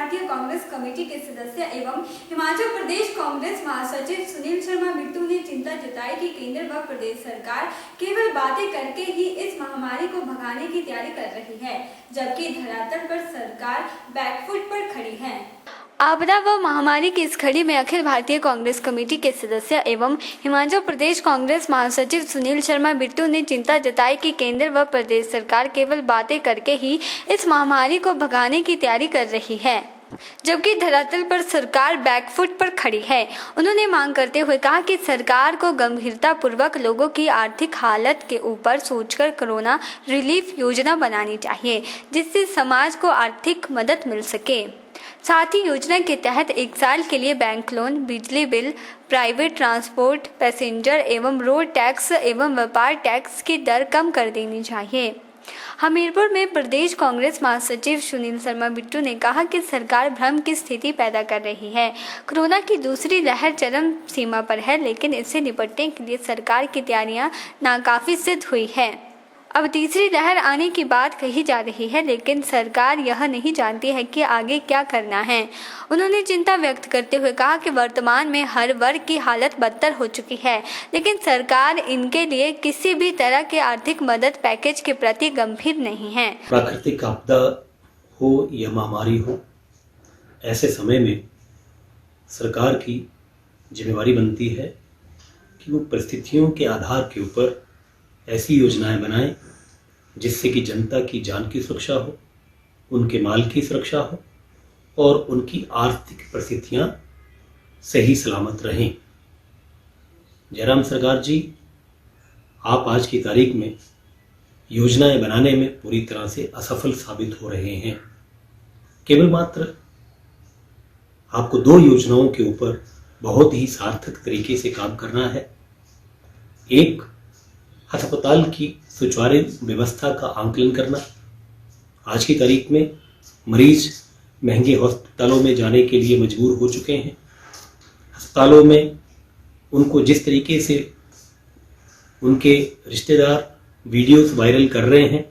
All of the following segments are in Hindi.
भारतीय कांग्रेस कमेटी के सदस्य एवं हिमाचल प्रदेश कांग्रेस महासचिव सुनील शर्मा बिट्टू ने चिंता जताई कि केंद्र व प्रदेश सरकार केवल बातें करके ही इस महामारी को भगाने की तैयारी कर रही है, जबकि धरातल पर सरकार बैकफुट पर खड़ी है। आपदा व महामारी की इस घड़ी में अखिल भारतीय कांग्रेस कमेटी के सदस्य एवं हिमाचल प्रदेश कांग्रेस महासचिव सुनील शर्मा बिट्टू ने चिंता जताई कि केंद्र व प्रदेश सरकार केवल बातें करके ही इस महामारी को भगाने की तैयारी कर रही है, जबकि धरातल पर सरकार बैकफुट पर खड़ी है। उन्होंने मांग करते हुए कहा कि सरकार को गंभीरता पूर्वक लोगों की आर्थिक हालत के ऊपर सोचकर कोरोना रिलीफ योजना बनानी चाहिए, जिससे समाज को आर्थिक मदद मिल सके। साथ ही योजना के तहत 1 साल के लिए बैंक लोन, बिजली बिल, प्राइवेट ट्रांसपोर्ट, पैसेंजर एवं रोड टैक्स एवं व्यापार टैक्स की दर कम कर देनी चाहिए। हमीरपुर में प्रदेश कांग्रेस महासचिव सुनील शर्मा बिट्टू ने कहा कि सरकार भ्रम की स्थिति पैदा कर रही है। कोरोना की दूसरी लहर चरम सीमा पर है, लेकिन इससे निपटने के लिए सरकार की तैयारियां नाकाफी सिद्ध हुई है। अब तीसरी लहर आने की बात कही जा रही है, लेकिन सरकार यह नहीं जानती है कि आगे क्या करना है। उन्होंने चिंता व्यक्त करते हुए कहा कि वर्तमान में हर वर्ग की हालत बदतर हो चुकी है, लेकिन सरकार इनके लिए किसी भी तरह के आर्थिक मदद पैकेज के प्रति गंभीर नहीं है। प्राकृतिक आपदा हो या महामारी हो, ऐसे समय में सरकार की जिम्मेवारी बनती है कि वो परिस्थितियों के आधार के ऊपर ऐसी योजनाएं बनाएं जिससे कि जनता की जान की सुरक्षा हो, उनके माल की सुरक्षा हो और उनकी आर्थिक परिस्थितियां सही सलामत रहें। जयराम सरकार जी, आप आज की तारीख में योजनाएं बनाने में पूरी तरह से असफल साबित हो रहे हैं। केवल मात्र आपको 2 योजनाओं के ऊपर बहुत ही सार्थक तरीके से काम करना है। एक, अस्पताल की सुचारू व्यवस्था का आंकलन करना। आज की तारीख में मरीज महंगे अस्पतालों में जाने के लिए मजबूर हो चुके हैं। अस्पतालों में उनको जिस तरीके से उनके रिश्तेदार वीडियोस वायरल कर रहे हैं,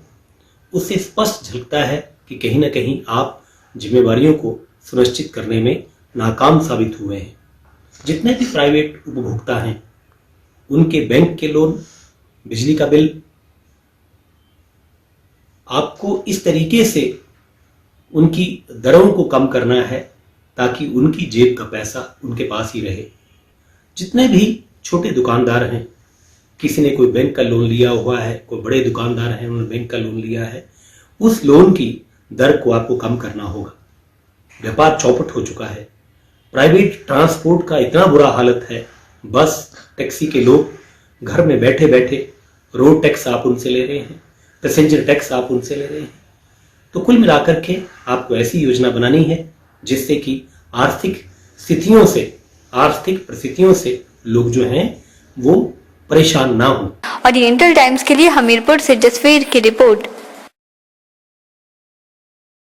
उससे स्पष्ट झलकता है कि कहीं ना कहीं आप जिम्मेवारियों को सुनिश्चित करने में नाकाम साबित हुए हैं। जितने भी प्राइवेट उपभोक्ता हैं, उनके बैंक के लोन, बिजली का बिल, आपको इस तरीके से उनकी दरों को कम करना है ताकि उनकी जेब का पैसा उनके पास ही रहे। जितने भी छोटे दुकानदार हैं, किसी ने कोई बैंक का लोन लिया हुआ है, कोई बड़े दुकानदार हैं उन्होंने बैंक का लोन लिया है, उस लोन की दर को आपको कम करना होगा। व्यापार चौपट हो चुका है। प्राइवेट ट्रांसपोर्ट का इतना बुरा हालत है, बस टैक्सी के लोग घर में बैठे बैठे रोड टैक्स आप उनसे ले रहे हैं, पैसेंजर टैक्स आप उनसे ले रहे हैं। तो कुल मिलाकर के आपको ऐसी योजना बनानी है जिससे कि आर्थिक परिस्थितियों से लोग जो हैं वो परेशान ना हो। ओरिएंटल टाइम्स के लिए हमीरपुर से जसवीर की रिपोर्ट।